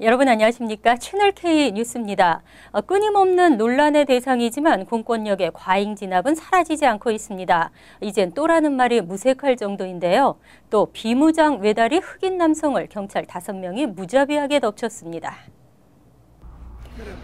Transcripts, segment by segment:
여러분 안녕하십니까? 채널K 뉴스입니다. 끊임없는 논란의 대상이지만 공권력의 과잉 진압은 사라지지 않고 있습니다. 이젠 또라는 말이 무색할 정도인데요. 또 비무장 외다리 흑인 남성을 경찰 5명이 무자비하게 덮쳤습니다.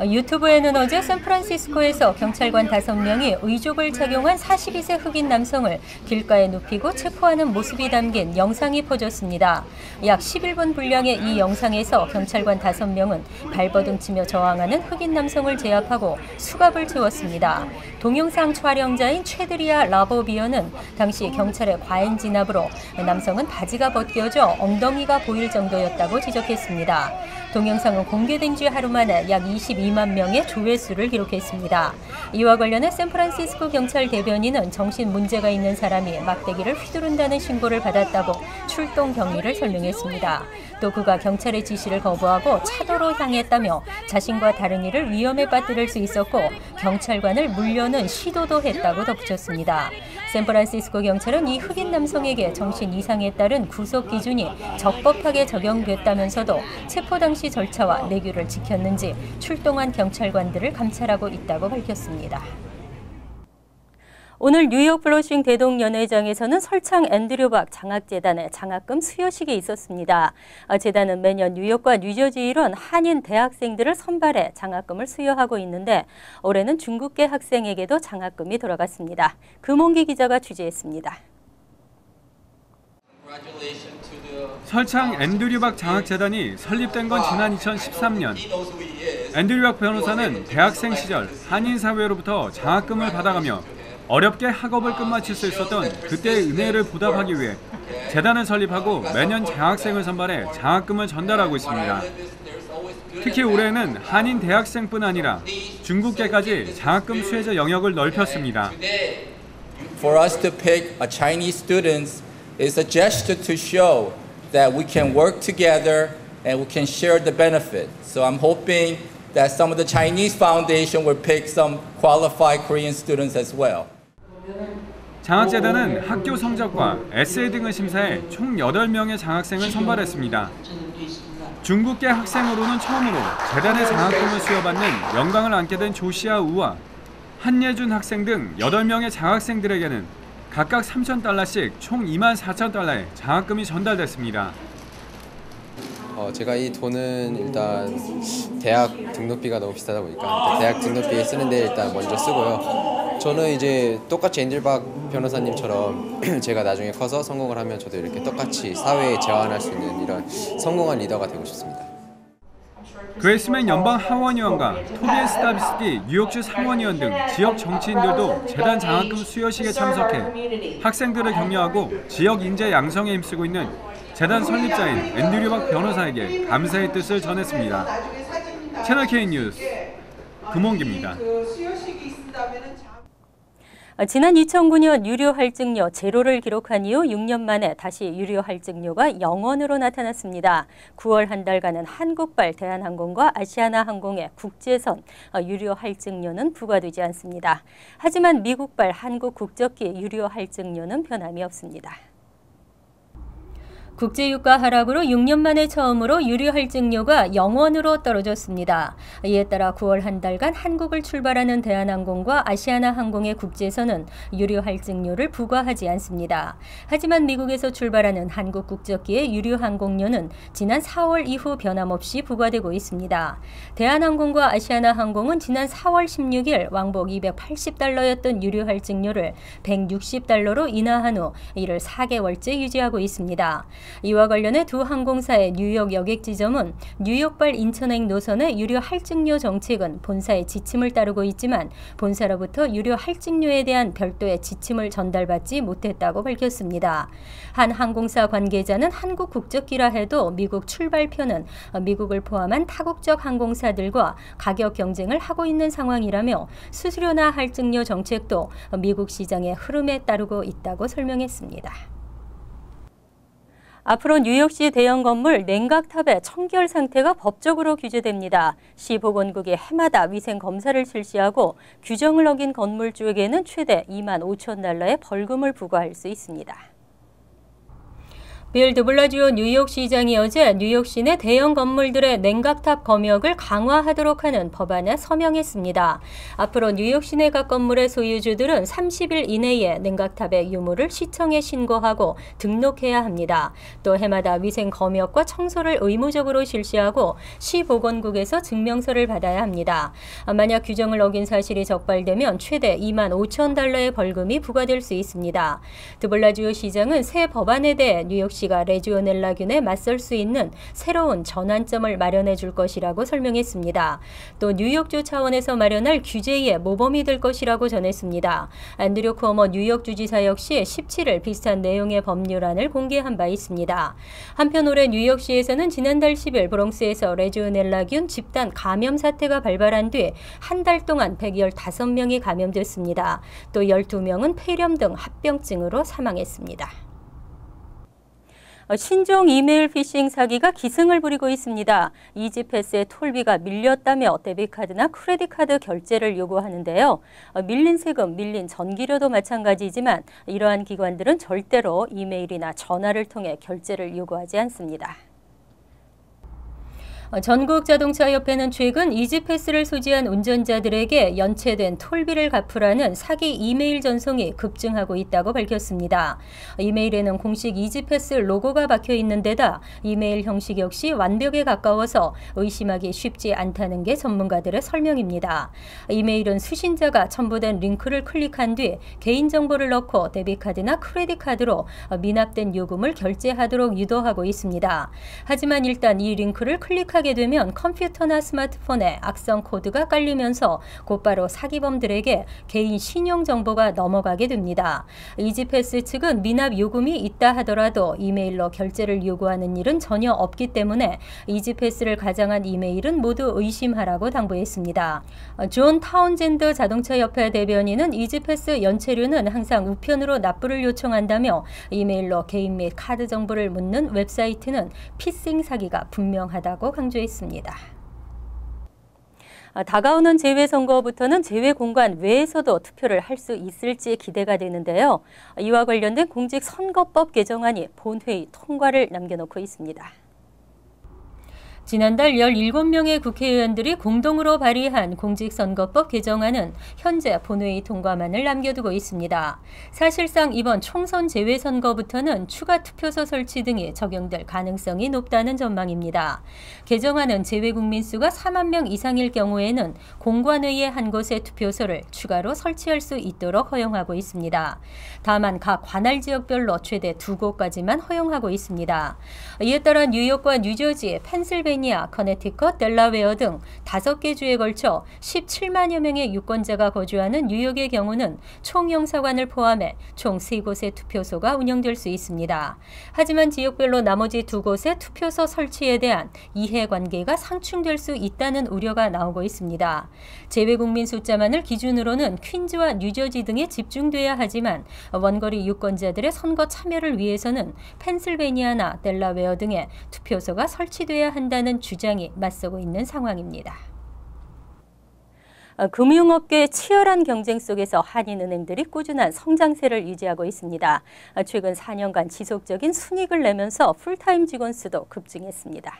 유튜브에는 어제 샌프란시스코에서 경찰관 5명이 의족을 착용한 42세 흑인 남성을 길가에 눕히고 체포하는 모습이 담긴 영상이 퍼졌습니다. 약 11분 분량의 이 영상에서 경찰관 5명은 발버둥치며 저항하는 흑인 남성을 제압하고 수갑을 채웠습니다. 동영상 촬영자인 최드리아 라버비어는 당시 경찰의 과잉 진압으로 남성은 바지가 벗겨져 엉덩이가 보일 정도였다고 지적했습니다. 동영상은 공개된 지 하루 만에 약 22만 명의 조회수를 기록했습니다. 이와 관련해 샌프란시스코 경찰 대변인은 정신 문제가 있는 사람이 막대기를 휘두른다는 신고를 받았다고 출동 경위를 설명했습니다. 또 그가 경찰의 지시를 거부하고 차도로 향했다며 자신과 다른 이를 위험에 빠뜨릴 수 있었고 경찰관을 물려는 시도도 했다고 덧붙였습니다. 샌프란시스코 경찰은 이 흑인 남성에게 정신 이상에 따른 구속 기준이 적법하게 적용됐다면서도 체포 당시 절차와 내규를 지켰는지 출동한 경찰관들을 감찰하고 있다고 밝혔습니다. 오늘 뉴욕 블러싱 대동연회장에서는 설창 앤드류 박 장학재단의 장학금 수여식이 있었습니다. 재단은 매년 뉴욕과 뉴저지에 이런 한인 대학생들을 선발해 장학금을 수여하고 있는데 올해는 중국계 학생에게도 장학금이 돌아갔습니다. 금홍기 기자가 취재했습니다. 설창 앤드류 박 장학재단이 설립된 건 지난 2013년. 앤드류 박 변호사는 대학생 시절 한인 사회로부터 장학금을 받아가며 어렵게 학업을 끝마칠 수 있었던 그때의 은혜를 보답하기 위해 재단을 설립하고 매년 장학생을 선발해 장학금을 전달하고 있습니다. 특히 올해는 한인 대학생뿐 아니라 중국계까지 장학금 수혜자 영역을 넓혔습니다. For us to pick a Chinese students is a gesture to show that we can work together and we can share the benefit. So I'm hoping that some of the Chinese foundation will pick some qualified Korean students as well. 장학재단은 학교 성적과 에세이 등을 심사해 총 8명의 장학생을 선발했습니다. 중국계 학생으로는 처음으로 재단의 장학금을 수여받는 영광을 안게 된 조시아 우와 한예준 학생 등 8명의 장학생들에게는 각각 $3,000씩 총 $24,000의 장학금이 전달됐습니다. 제가 이 돈은 일단 대학 등록비가 너무 비싸다 보니까 대학 등록비에 쓰는데 일단 먼저 쓰고요. 저는 이제 똑같이 앤드류 박 변호사님처럼 제가 나중에 커서 성공을 하면 저도 이렇게 똑같이 사회에 재환할 수 있는 이런 성공한 리더가 되고 싶습니다. 그레이스맨 연방 하원의원과 토비에스 다비스키 뉴욕주 상원의원 등 지역 정치인들도 재단 장학금 수여식에 참석해 학생들을 격려하고 지역 인재 양성에 힘쓰고 있는 재단 설립자인 앤드류 박 변호사에게 감사의 뜻을 전했습니다. 채널K 뉴스 금홍기입니다. 지난 2009년 유료 할증료 제로를 기록한 이후 6년 만에 다시 유료 할증료가 0원으로 나타났습니다. 9월 한 달간은 한국발 대한항공과 아시아나항공의 국제선 유료 할증료는 부과되지 않습니다. 하지만 미국발 한국 국적기 유료 할증료는 변함이 없습니다. 국제유가 하락으로 6년 만에 처음으로 유료 할증료가 0원으로 떨어졌습니다. 이에 따라 9월 한 달간 한국을 출발하는 대한항공과 아시아나항공의 국제선은 유료 할증료를 부과하지 않습니다. 하지만 미국에서 출발하는 한국 국적기의 유료 항공료는 지난 4월 이후 변함없이 부과되고 있습니다. 대한항공과 아시아나항공은 지난 4월 16일 왕복 $280였던 유료 할증료를 $160로 인하한 후 이를 4개월째 유지하고 있습니다. 이와 관련해 두 항공사의 뉴욕 여객 지점은 뉴욕발 인천행 노선의 유료 할증료 정책은 본사의 지침을 따르고 있지만 본사로부터 유료 할증료에 대한 별도의 지침을 전달받지 못했다고 밝혔습니다. 한 항공사 관계자는 한국 국적기라 해도 미국 출발표는 미국을 포함한 타국적 항공사들과 가격 경쟁을 하고 있는 상황이라며 수수료나 할증료 정책도 미국 시장의 흐름에 따르고 있다고 설명했습니다. 앞으로 뉴욕시 대형 건물 냉각탑의 청결 상태가 법적으로 규제됩니다. 시 보건국이 해마다 위생 검사를 실시하고 규정을 어긴 건물주에게는 최대 $25,000의 벌금을 부과할 수 있습니다. 빌 드블라지오 뉴욕시장이 어제 뉴욕 시내 대형 건물들의 냉각탑 검역을 강화하도록 하는 법안에 서명했습니다. 앞으로 뉴욕 시내 각 건물의 소유주들은 30일 이내에 냉각탑의 유무를 시청에 신고하고 등록해야 합니다. 또 해마다 위생 검역과 청소를 의무적으로 실시하고 시 보건국에서 증명서를 받아야 합니다. 만약 규정을 어긴 사실이 적발되면 최대 $25,000의 벌금이 부과될 수 있습니다. 드블라지오 시장은 새 법안에 대해 뉴욕시가 레지오넬라균에 맞설 수 있는 새로운 전환점을 마련해 줄 것이라고 설명했습니다. 또 뉴욕주 차원에서 마련할 규제의 모범이 될 것이라고 전했습니다. 앤드류 쿠오모 뉴욕 주지사 역시 17일 비슷한 내용의 법률안을 공개한 바 있습니다. 한편 올해 뉴욕시에서는 지난달 10일 브롱스에서 레지오넬라균 집단 감염 사태가 발발한 뒤 한 달 동안 115명이 감염됐습니다. 또 12명은 폐렴 등 합병증으로 사망했습니다. 신종 이메일 피싱 사기가 기승을 부리고 있습니다. 이지패스의 톨비가 밀렸다며 데비트카드나 크레딧카드 결제를 요구하는데요. 밀린 세금, 밀린 전기료도 마찬가지지만 이러한 기관들은 절대로 이메일이나 전화를 통해 결제를 요구하지 않습니다. 전국자동차협회는 최근 이지패스를 소지한 운전자들에게 연체된 톨비를 갚으라는 사기 이메일 전송이 급증하고 있다고 밝혔습니다. 이메일에는 공식 이지패스 로고가 박혀 있는 데다 이메일 형식 역시 완벽에 가까워서 의심하기 쉽지 않다는 게 전문가들의 설명입니다. 이메일은 수신자가 첨부된 링크를 클릭한 뒤 개인정보를 넣고 데비트카드나 크레딧카드로 미납된 요금을 결제하도록 유도하고 있습니다. 하지만 일단 이 링크를 클릭하게 되면 컴퓨터나 스마트폰에 악성 코드가 깔리면서 곧바로 사기범들에게 개인 신용 정보가 넘어가게 됩니다. 이지패스 측은 미납 요금이 있다 하더라도 이메일로 결제를 요구하는 일은 전혀 없기 때문에 이지패스를 가장한 이메일은 모두 의심하라고 당부했습니다. 존 타운젠드 자동차협회 대변인은 이지패스 연체료는 항상 우편으로 납부를 요청한다며 이메일로 개인 및 카드 정보를 묻는 웹사이트는 피싱 사기가 분명하다고 강조했습니다. 다가오는 재외선거부터는 재외공간 외에서도 투표를 할 수 있을지 기대가 되는데요. 이와 관련된 공직선거법 개정안이 본회의 통과를 남겨놓고 있습니다. 지난달 17명의 국회의원들이 공동으로 발의한 공직선거법 개정안은 현재 본회의 통과만을 남겨두고 있습니다. 사실상 이번 총선 재외선거부터는 추가 투표소 설치 등이 적용될 가능성이 높다는 전망입니다. 개정안은 재외국민 수가 4만 명 이상일 경우에는 공관위의 한 곳의 투표소를 추가로 설치할 수 있도록 허용하고 있습니다. 다만 각 관할 지역별로 최대 2곳까지만 허용하고 있습니다. 이에 따라 뉴욕과 뉴저지, 펜실베니아, 커네티컷, 델라웨어 등 5개 주에 걸쳐 17만여 명의 유권자가 거주하는 뉴욕의 경우는 총영사관을 포함해 총 3곳의 투표소가 운영될 수 있습니다. 하지만 지역별로 나머지 2곳의 투표소 설치에 대한 이해관계가 상충될 수 있다는 우려가 나오고 있습니다. 재외국민 숫자만을 기준으로는 퀸즈와 뉴저지 등에 집중돼야 하지만 원거리 유권자들의 선거 참여를 위해서는 펜실베니아나 델라웨어 등의 투표소가 설치돼야 한다는 주장이 맞서고 있는 상황입니다. 금융업계의 치열한 경쟁 속에서 한인은행들이 꾸준한 성장세를 유지하고 있습니다. 최근 4년간 지속적인 순이익을 내면서 풀타임 직원 수도 급증했습니다.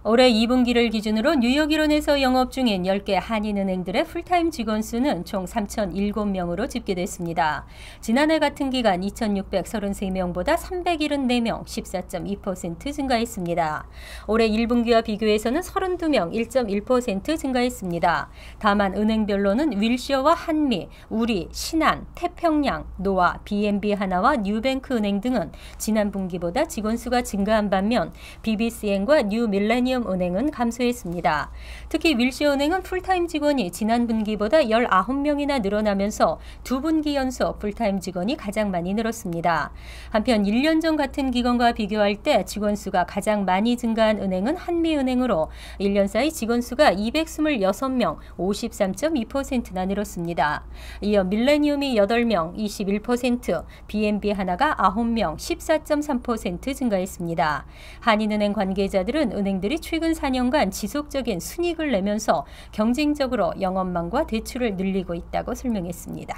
올해 2분기를 기준으로 뉴욕 일원에서 영업 중인 10개 한인은행들의 풀타임 직원 수는 총 3,007명으로 집계됐습니다. 지난해 같은 기간 2,633명보다 374명, 14.2% 증가했습니다. 올해 1분기와 비교해서는 32명, 1.1% 증가했습니다. 다만 은행별로는 윌셔와 한미, 우리, 신한, 태평양, 노아, BNB 하나와 뉴뱅크 은행 등은 지난 분기보다 직원 수가 증가한 반면 BBCN과 뉴밀레니엄 은행은 감소했습니다. 특히 윌시은행은 풀타임 직원이 지난 분기보다 19명이나 늘어나면서 2분기 연속 풀타임 직원이 가장 많이 늘었습니다. 한편 1년 전 같은 기간과 비교할 때 직원 수가 가장 많이 증가한 은행은 한미은행으로 1년 사이 직원 수가 226명, 53.2%나 늘었습니다. 이어 밀레니엄이 8명, 21%, BNB 하나가 9명, 14.3% 증가했습니다. 한인은행 관계자들은 은행들이 최근 4년간 지속적인 순이익을 내면서 경쟁적으로 영업망과 대출을 늘리고 있다고 설명했습니다.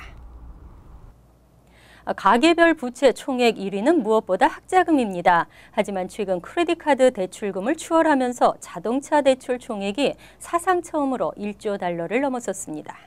가계별 부채 총액 1위는 무엇보다 학자금입니다. 하지만 최근 크레딧카드 대출금을 추월하면서 자동차 대출 총액이 사상 처음으로 1조 달러를 넘어섰습니다.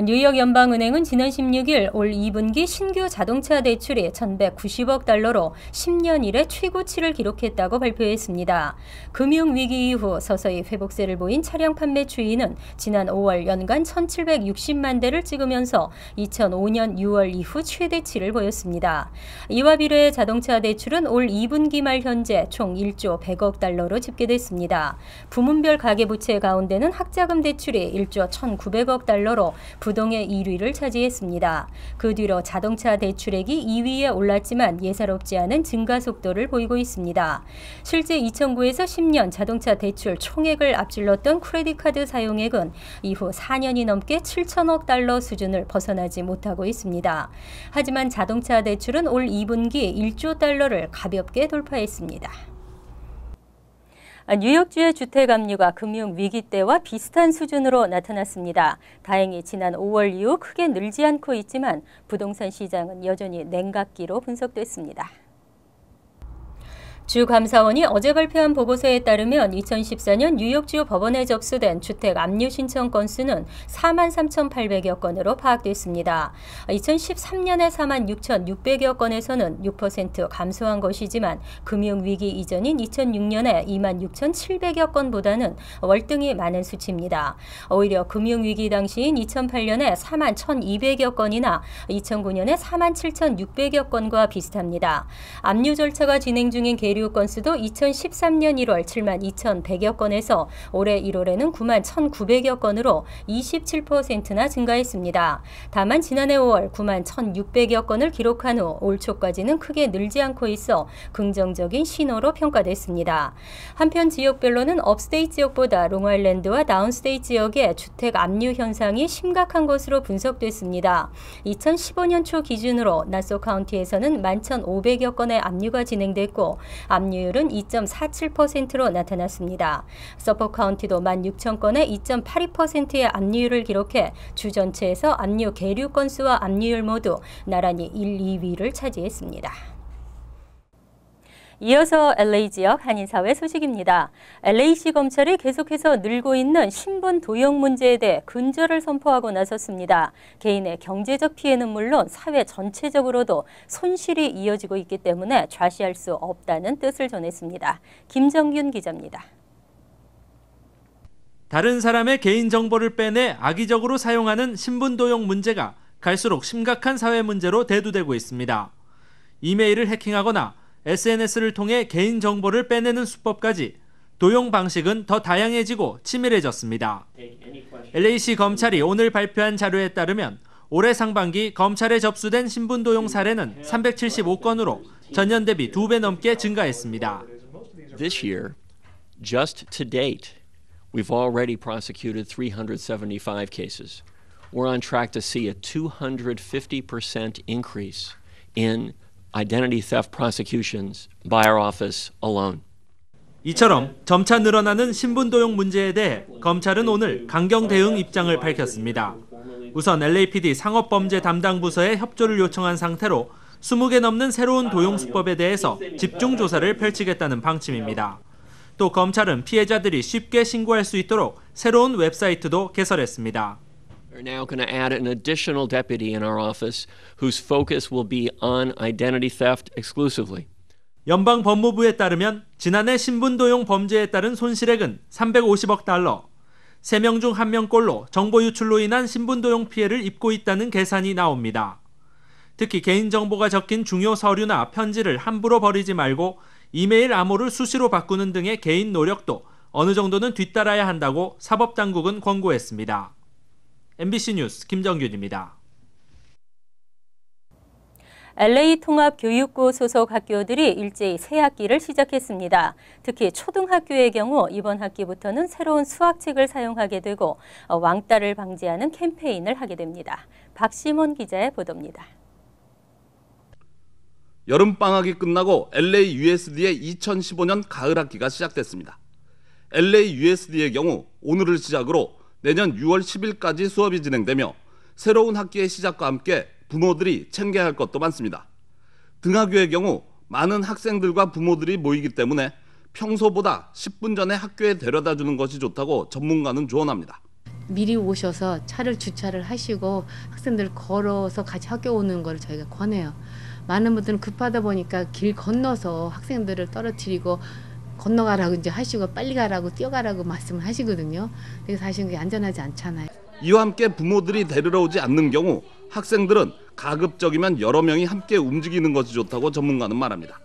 뉴욕 연방은행은 지난 16일 올 2분기 신규 자동차 대출이 1,190억 달러로 10년 이래 최고치를 기록했다고 발표했습니다. 금융위기 이후 서서히 회복세를 보인 차량 판매 추이는 지난 5월 연간 1,760만 대를 찍으면서 2005년 6월 이후 최대치를 보였습니다. 이와 비례해 자동차 대출은 올 2분기 말 현재 총 1조 100억 달러로 집계됐습니다. 부문별 가계부채 가운데는 학자금 대출이 1조 1,900억 달러로 부동의 1위를 차지했습니다. 그 뒤로 자동차 대출액이 2위에 올랐지만 예사롭지 않은 증가 속도를 보이고 있습니다. 실제 2009에서 10년 자동차 대출 총액을 앞질렀던 크레딧카드 사용액은 이후 4년이 넘게 7천억 달러 수준을 벗어나지 못하고 있습니다. 하지만 자동차 대출은 올 2분기 1조 달러를 가볍게 돌파했습니다. 뉴욕주의 주택 압류가 금융위기 때와 비슷한 수준으로 나타났습니다. 다행히 지난 5월 이후 크게 늘지 않고 있지만 부동산 시장은 여전히 냉각기로 분석됐습니다. 주 감사원이 어제 발표한 보고서에 따르면 2014년 뉴욕주 법원에 접수된 주택 압류 신청 건수는 43,800여 건으로 파악됐습니다. 2013년에 46,600여 건에서는 6% 감소한 것이지만 금융위기 이전인 2006년에 26,700여 건보다는 월등히 많은 수치입니다. 오히려 금융위기 당시인 2008년에 41,200여 건이나 2009년에 47,600여 건과 비슷합니다. 압류 절차가 진행 중인 계류 건수도 2013년 1월 72,100여 건에서 올해 1월에는 91,900여 건으로 27%나 증가했습니다. 다만 지난해 5월 91,600여 건을 기록한 후 올 초까지는 크게 늘지 않고 있어 긍정적인 신호로 평가됐습니다. 한편 지역별로는 업스테이트 지역보다 롱아일랜드와 다운스테이트 지역의 주택 압류 현상이 심각한 것으로 분석됐습니다. 2015년 초 기준으로 나소 카운티에서는 11,500여 건의 압류가 진행됐고 압류율은 2.47%로 나타났습니다. 서포 카운티도 16,000건에 2.82%의 압류율을 기록해 주 전체에서 압류 계류 건수와 압류율 모두 나란히 1, 2위를 차지했습니다. 이어서 LA 지역 한인사회 소식입니다. LA시 검찰이 계속해서 늘고 있는 신분 도용 문제에 대해 근절을 선포하고 나섰습니다. 개인의 경제적 피해는 물론 사회 전체적으로도 손실이 이어지고 있기 때문에 좌시할 수 없다는 뜻을 전했습니다. 김정균 기자입니다. 다른 사람의 개인정보를 빼내 악의적으로 사용하는 신분 도용 문제가 갈수록 심각한 사회 문제로 대두되고 있습니다. 이메일을 해킹하거나 SNS를 통해 개인정보를 빼내는 수법까지 도용 방식은 더 다양해지고 치밀해졌습니다. LA시 검찰이 오늘 발표한 자료에 따르면 올해 상반기 검찰에 접수된 신분 도용 사례는 375건으로 전년 대비 2배 넘게 증가했습니다. This year, just to date, we've already prosecuted 375 cases. We're on track to see a 250% increase in identity theft prosecutions by our office alone. 이처럼 점차 늘어나는 신분 도용 문제에 대해 검찰은 오늘 강경 대응 입장을 밝혔습니다. 우선 LAPD 상업범죄 담당 부서에 협조를 요청한 상태로 20개 넘는 새로운 도용 수법에 대해서 집중 조사를 펼치겠다는 방침입니다. 또 검찰은 피해자들이 쉽게 신고할 수 있도록 새로운 웹사이트도 개설했습니다. We're now going to add an additional deputy in our office whose focus will be on identity theft exclusively. 연방 법무부에 따르면 지난해 신분 도용 범죄에 따른 손실액은 350억 달러, 3명 중 1명꼴로 정보 유출로 인한 신분 도용 피해를 입고 있다는 계산이 나옵니다. 특히 개인정보가 적힌 중요 서류나 편지를 함부로 버리지 말고 이메일 암호를 수시로 바꾸는 등의 개인 노력도 어느 정도는 뒤따라야 한다고 사법당국은 권고했습니다. MBC 뉴스 김정균입니다. LA 통합교육고 소속 학교들이 일제히 새 학기를 시작했습니다. 특히 초등학교의 경우 이번 학기부터는 새로운 수학책을 사용하게 되고 왕따를 방지하는 캠페인을 하게 됩니다. 박시몬 기자의 보도입니다. 여름방학이 끝나고 LA USD의 2015년 가을 학기가 시작됐습니다. LA USD의 경우 오늘을 시작으로 내년 6월 10일까지 수업이 진행되며 새로운 학기의 시작과 함께 부모들이 챙겨야 할 것도 많습니다. 등하교의 경우 많은 학생들과 부모들이 모이기 때문에 평소보다 10분 전에 학교에 데려다 주는 것이 좋다고 전문가는 조언합니다. 미리 오셔서 차를 주차를 하시고 학생들 걸어서 같이 학교 오는 걸 저희가 권해요. 많은 분들은 급하다 보니까 길 건너서 학생들을 떨어뜨리고 건너가라고 이제 하시고 빨리 가라고 뛰어가라고 말씀을 하시거든요. 근데 사실 그게 안전하지 않잖아요. 이와 함께 부모들이 데리러 오지 않는 경우 학생들은 가급적이면 여러 명이 함께 움직이는 것이 좋다고 전문가는 말합니다.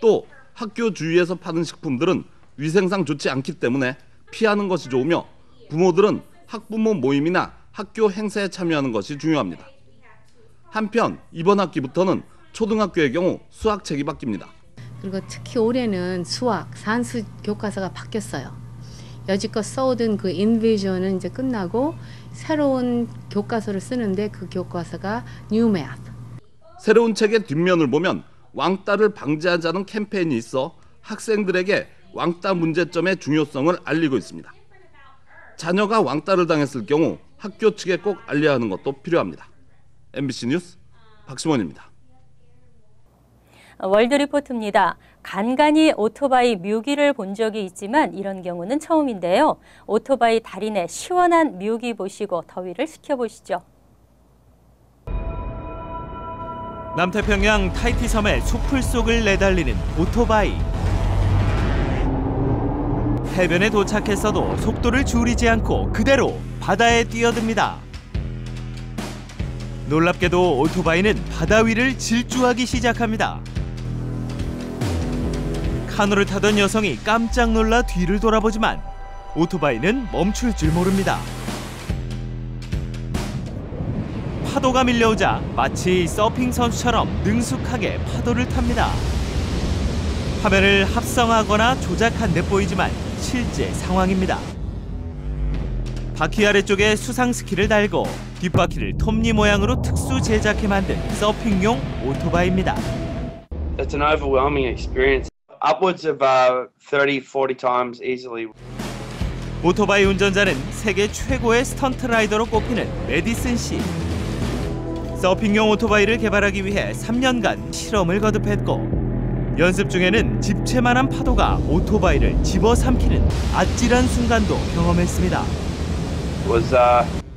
또 학교 주위에서 파는 식품들은 위생상 좋지 않기 때문에 피하는 것이 좋으며 부모들은 학부모 모임이나 학교 행사에 참여하는 것이 중요합니다. 한편 이번 학기부터는 초등학교의 경우 수학책이 바뀝니다. 그리고 특히 올해는 수학, 산수 교과서가 바뀌었어요. 여지껏 써오던 그 인비전은 이제 끝나고 새로운 교과서를 쓰는데 그 교과서가 New Math. 새로운 책의 뒷면을 보면 왕따를 방지하자는 캠페인이 있어 학생들에게 왕따 문제점의 중요성을 알리고 있습니다. 자녀가 왕따를 당했을 경우 학교 측에 꼭 알려야 하는 것도 필요합니다. MBC 뉴스 박시원입니다. 월드리포트입니다. 간간히 오토바이 묘기를 본 적이 있지만 이런 경우는 처음인데요. 오토바이 달인의 시원한 묘기 보시고 더위를 식혀보시죠. 남태평양 타이티 섬의 수풀 속을 내달리는 오토바이. 해변에 도착했어도 속도를 줄이지 않고 그대로 바다에 뛰어듭니다. 놀랍게도 오토바이는 바다 위를 질주하기 시작합니다. 카누를 타던 여성이 깜짝 놀라 뒤를 돌아보지만 오토바이는 멈출 줄 모릅니다. 파도가 밀려오자 마치 서핑 선수처럼 능숙하게 파도를 탑니다. 화면을 합성하거나 조작한 듯 보이지만 실제 상황입니다. 바퀴 아래쪽에 수상 스키를 달고 뒷바퀴를 톱니 모양으로 특수 제작해 만든 서핑용 오토바이입니다. It's an overwhelming experience. Upwards of 30, 40 times easily. 오토바이 운전자는 세계 최고의 스턴트 라이더로 꼽히는 메디슨 씨. 서핑용 오토바이를 개발하기 위해 3년간 실험을 거듭했고 연습 중에는 집채만한 파도가 오토바이를 집어삼키는 아찔한 순간도 경험했습니다. It was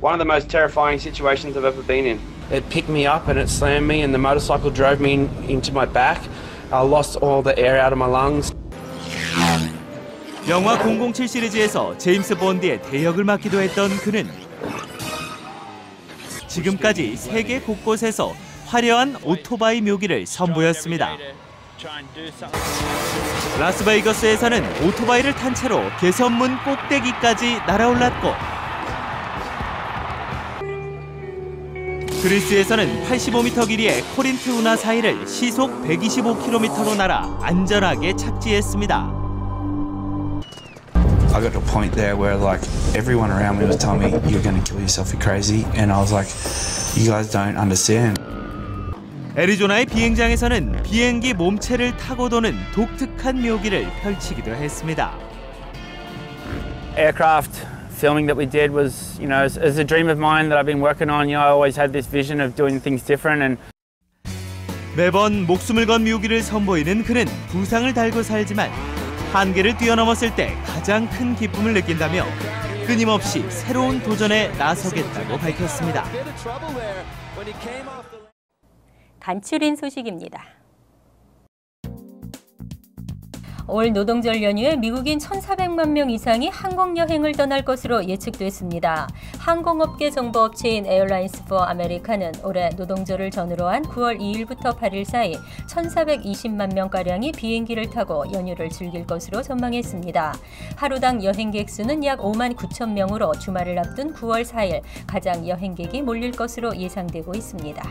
one of the most terrifying situations I've ever been in. It picked me up and it slammed me and the motorcycle drove me into my back. I lost all the air out of my lungs. 영화 007 시리즈에서 제임스 본드의 대역을 맡기도 했던 그는 지금까지 세계 곳곳에서 화려한 오토바이 묘기를 선보였습니다. 라스베이거스에서는 오토바이를 탄 채로 개선문 꼭대기까지 날아올랐고 그리스에서는 85m 길이의 코린트 운하 사이를 시속 125km로 날아 안전하게 착지했습니다. I got to a point there where like everyone around me was telling me you're going to kill yourself, you're crazy, and I was like, you guys don't understand. 애리조나의 비행장에서는 비행기 몸체를 타고 도는 독특한 묘기를 펼치기도 했습니다. Aircraft filming that we did was, you know, as a dream of mine that I've been working on. You know, I always had this vision of doing things different and. 매번 목숨을 건 묘기를 선보이는 그는 부상을 달고 살지만 한계를 뛰어넘었을 때 가장 큰 기쁨을 느낀다며 끊임없이 새로운 도전에 나서겠다고 밝혔습니다. 간추린 소식입니다. 올 노동절 연휴에 미국인 1,400만 명 이상이 한국 여행을 떠날 것으로 예측됐습니다. 항공업계 정보업체인 에어라인스 포 아메리카는 올해 노동절을 전후로 한 9월 2일부터 8일 사이 1,420만 명가량이 비행기를 타고 연휴를 즐길 것으로 전망했습니다. 하루당 여행객 수는 약 5만 9천 명으로 주말을 앞둔 9월 4일 가장 여행객이 몰릴 것으로 예상되고 있습니다.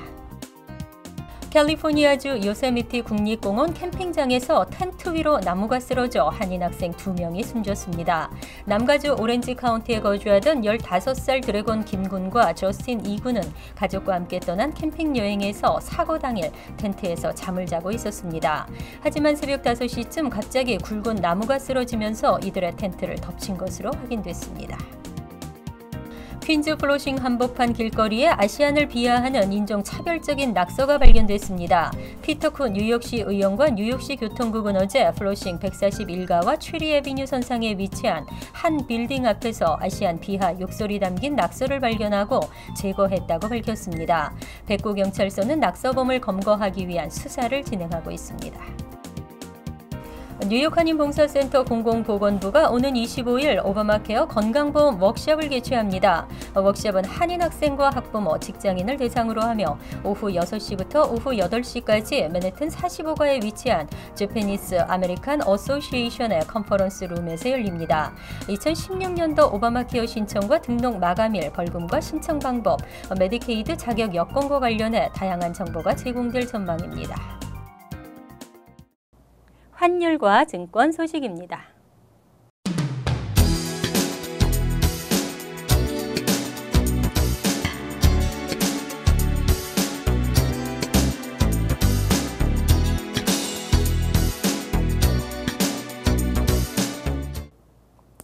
캘리포니아주 요세미티 국립공원 캠핑장에서 텐트 위로 나무가 쓰러져 한인 학생 2명이 숨졌습니다. 남가주 오렌지 카운티에 거주하던 15살 드래곤 김군과 저스틴 이군은 가족과 함께 떠난 캠핑 여행에서 사고 당일 텐트에서 잠을 자고 있었습니다. 하지만 새벽 5시쯤 갑자기 굵은 나무가 쓰러지면서 이들의 텐트를 덮친 것으로 확인됐습니다. 퀸즈 플로싱 한복판 길거리에 아시안을 비하하는 인종차별적인 낙서가 발견됐습니다. 피터 쿤 뉴욕시 의원과 뉴욕시 교통국은 어제 플로싱 141가와 추리 애비뉴 선상에 위치한 한 빌딩 앞에서 아시안 비하 욕설이 담긴 낙서를 발견하고 제거했다고 밝혔습니다. 백구경찰서는 낙서범을 검거하기 위한 수사를 진행하고 있습니다. 뉴욕 한인봉사센터 공공보건부가 오는 25일 오바마케어 건강보험 워크숍을 개최합니다. 워크숍은 한인 학생과 학부모, 직장인을 대상으로 하며 오후 6시부터 오후 8시까지 맨해튼 45가에 위치한 제페니스 아메리칸 어소시에이션의 컨퍼런스 룸에서 열립니다. 2016년도 오바마케어 신청과 등록 마감일, 벌금과 신청 방법, 메디케이드 자격 여건과 관련해 다양한 정보가 제공될 전망입니다. 환율과 증권 소식입니다.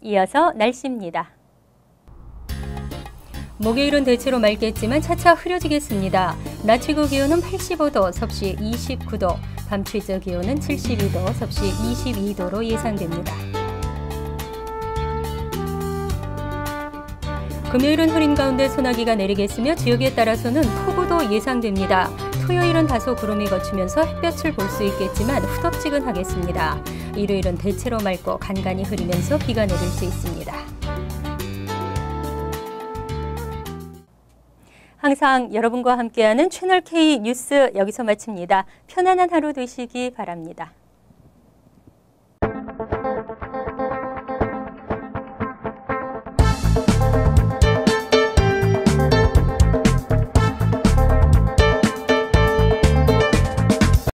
이어서 날씨입니다. 목요일은 대체로 맑겠지만 차차 흐려지겠습니다. 낮 최고 기온은 85도, 섭씨 29도, 밤 최저 기온은 72도, 섭씨 22도로 예상됩니다. 금요일은 흐린 가운데 소나기가 내리겠으며 지역에 따라서는 폭우도 예상됩니다. 토요일은 다소 구름이 걷히면서 햇볕을 볼 수 있겠지만 후덥지근하겠습니다. 일요일은 대체로 맑고 간간히 흐리면서 비가 내릴 수 있습니다. 항상 여러분과 함께하는 채널K 뉴스 여기서 마칩니다. 편안한 하루 되시기 바랍니다.